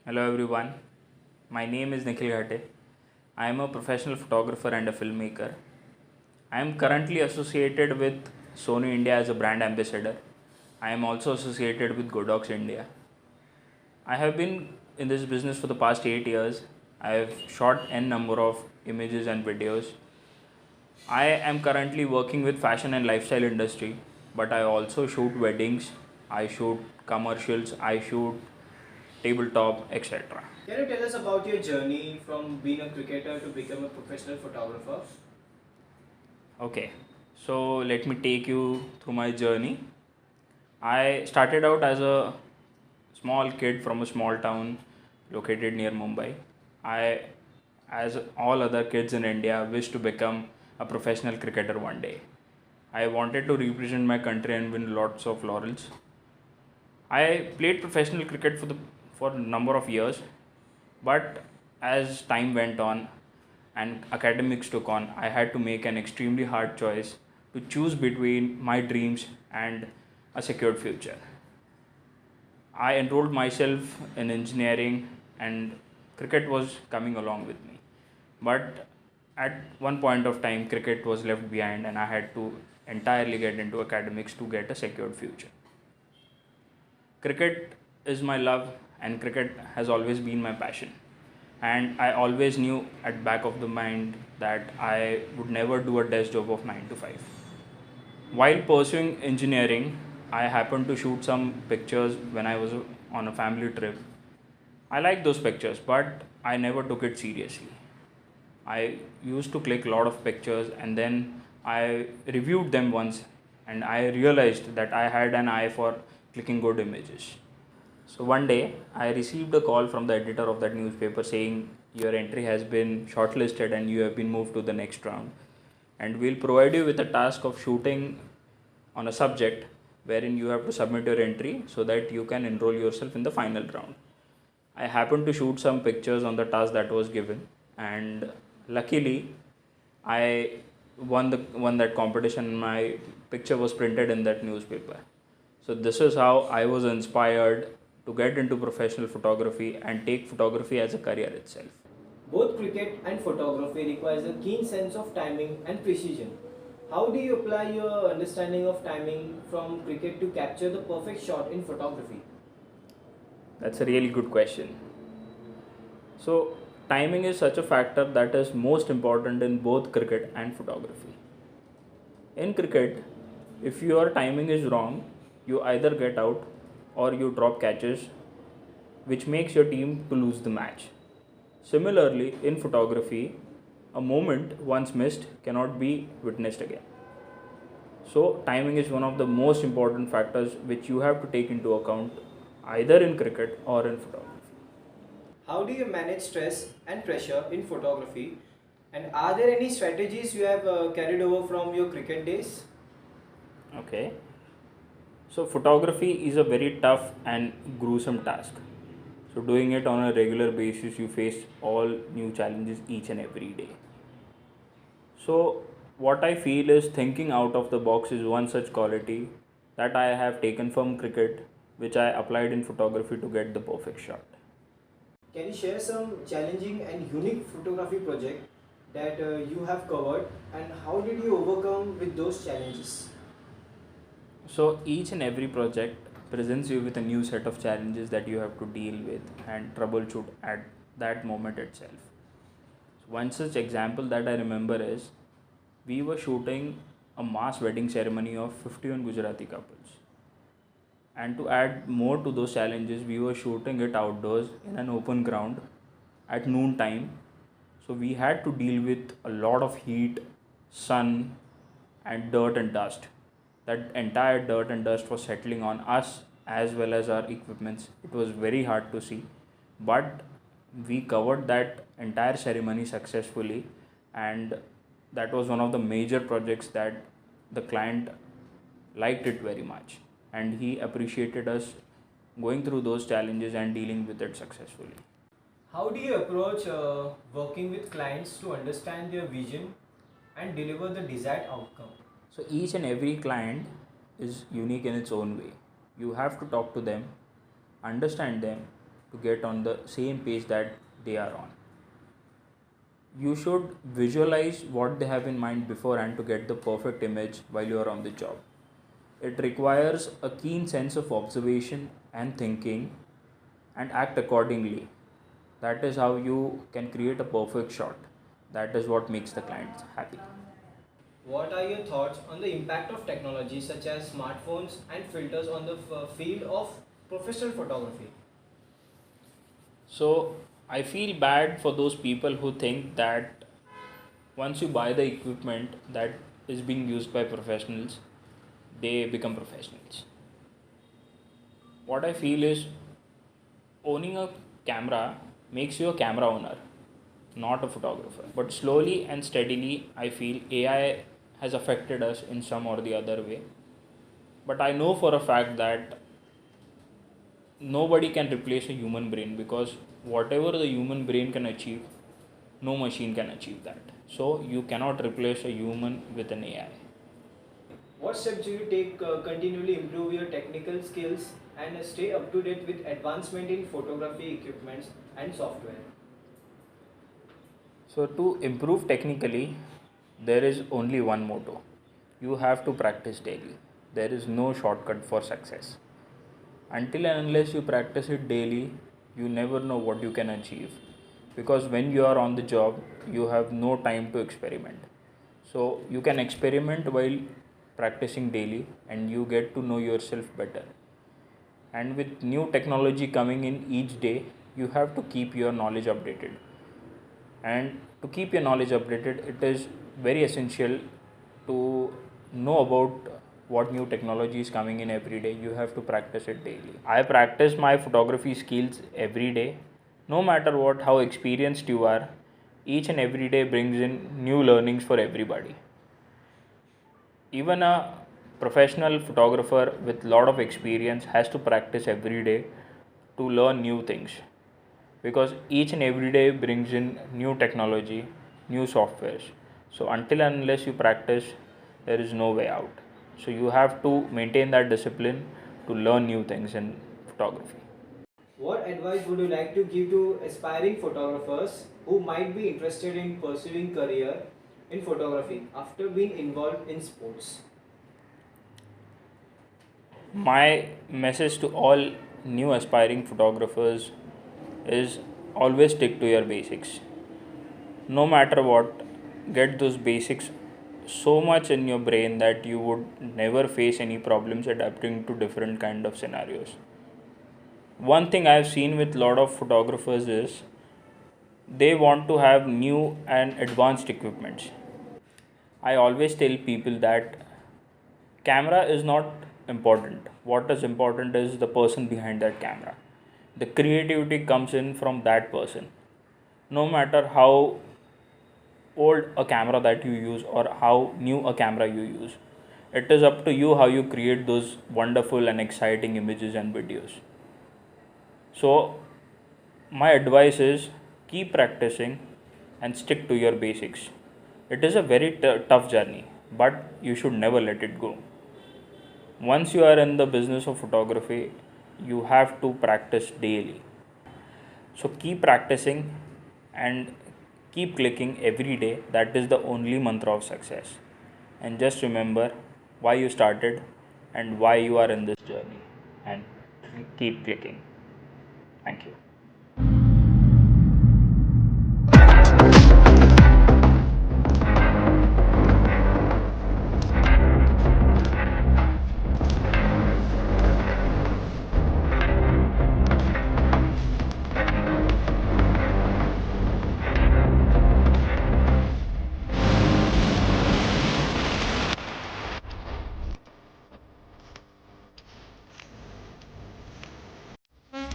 Hello everyone, my name is Nikhil Ghate. I am a professional photographer and a filmmaker. I am currently associated with Sony India as a brand ambassador. I am also associated with Godox India. I have been in this business for the past 8 years. I have shot n number of images and videos. I am currently working with fashion and lifestyle industry, but I also shoot weddings, I shoot commercials, I shoot tabletop, etc. Can you tell us about your journey from being a cricketer to become a professional photographer? Okay, so let me take you through my journey. I started out as a small kid from a small town located near Mumbai. I, as all other kids in India, wished to become a professional cricketer one day. I wanted to represent my country and win lots of laurels. I played professional cricket for a number of years, but as time went on and academics took on, I had to make an extremely hard choice to choose between my dreams and a secured future. I enrolled myself in engineering and cricket was coming along with me. But at one point of time, cricket was left behind and I had to entirely get into academics to get a secured future. Cricket is my love and cricket has always been my passion. And I always knew at back of the mind that I would never do a desk job of 9 to 5. While pursuing engineering, I happened to shoot some pictures when I was on a family trip. I like those pictures, but I never took it seriously. I used to click a lot of pictures and then I reviewed them once and I realized that I had an eye for clicking good images. So one day I received a call from the editor of that newspaper saying your entry has been shortlisted and you have been moved to the next round. And we'll provide you with a task of shooting on a subject wherein you have to submit your entry so that you can enroll yourself in the final round. I happened to shoot some pictures on the task that was given and luckily I won that competition. My picture was printed in that newspaper. So this is how I was inspired to get into professional photography and take photography as a career itself. Both cricket and photography requires a keen sense of timing and precision. How do you apply your understanding of timing from cricket to capture the perfect shot in photography? That's a really good question. So, timing is such a factor that is most important in both cricket and photography. In cricket, if your timing is wrong, you either get out or you drop catches, which makes your team to lose the match. Similarly, in photography, a moment once missed cannot be witnessed again. So, timing is one of the most important factors which you have to take into account either in cricket or in photography. How do you manage stress and pressure in photography? And are there any strategies you have carried over from your cricket days? Okay. So, photography is a very tough and gruesome task. So, doing it on a regular basis, you face all new challenges each and every day. So, what I feel is thinking out of the box is one such quality that I have taken from cricket, which I applied in photography to get the perfect shot. Can you share some challenging and unique photography project that you have covered and how did you overcome with those challenges? So, each and every project presents you with a new set of challenges that you have to deal with and troubleshoot at that moment itself. So one such example that I remember is we were shooting a mass wedding ceremony of 51 Gujarati couples. And to add more to those challenges, we were shooting it outdoors in an open ground at noon time. So we had to deal with a lot of heat, sun, and dirt and dust. That entire dirt and dust was settling on us as well as our equipments. It was very hard to see, but we covered that entire ceremony successfully, and that was one of the major projects that the client liked it very much and he appreciated us going through those challenges and dealing with it successfully. How do you approach working with clients to understand their vision and deliver the desired outcome? So each and every client is unique in its own way. You have to talk to them, understand them, to get on the same page that they are on. You should visualize what they have in mind beforehand to get the perfect image while you are on the job. It requires a keen sense of observation and thinking and act accordingly. That is how you can create a perfect shot. That is what makes the clients happy. What are your thoughts on the impact of technology such as smartphones and filters on the field of professional photography? So I feel bad for those people who think that once you buy the equipment that is being used by professionals, they become professionals. What I feel is owning a camera makes you a camera owner, not a photographer. But slowly and steadily, I feel AI has affected us in some or the other way. But I know for a fact that nobody can replace a human brain, because whatever the human brain can achieve, no machine can achieve that. So you cannot replace a human with an AI. What steps do you take continually improve your technical skills and stay up to date with advancement in photography equipments and software? So to improve technically, there is only one motto. You have to practice daily. There is no shortcut for success. Until and unless you practice it daily, you never know what you can achieve. Because when you are on the job, you have no time to experiment. So you can experiment while practicing daily and you get to know yourself better. And with new technology coming in each day, you have to keep your knowledge updated. And to keep your knowledge updated, it is very essential to know about what new technology is coming in every day. You have to practice it daily. I practice my photography skills every day. No matter what, how experienced you are, each and every day brings in new learnings for everybody. Even a professional photographer with lot of experience has to practice every day to learn new things, because each and every day brings in new technology, new softwares. So until and unless you practice, there is no way out. So you have to maintain that discipline to learn new things in photography. What advice would you like to give to aspiring photographers who might be interested in pursuing career in photography after being involved in sports? My message to all new aspiring photographers is always stick to your basics. No matter what, get those basics so much in your brain that you would never face any problems adapting to different kind of scenarios. One thing I've seen with lot of photographers is they want to have new and advanced equipments. I always tell people that camera is not important. What is important is the person behind that camera. The creativity comes in from that person. No matter how old a camera that you use or how new a camera you use, it is up to you how you create those wonderful and exciting images and videos. So my advice is keep practicing and stick to your basics. It is a very tough journey, but you should never let it go. Once you are in the business of photography, you have to practice daily. So keep practicing and keep clicking every day. That is the only mantra of success. And just remember why you started and why you are in this journey, and keep clicking. Thank you.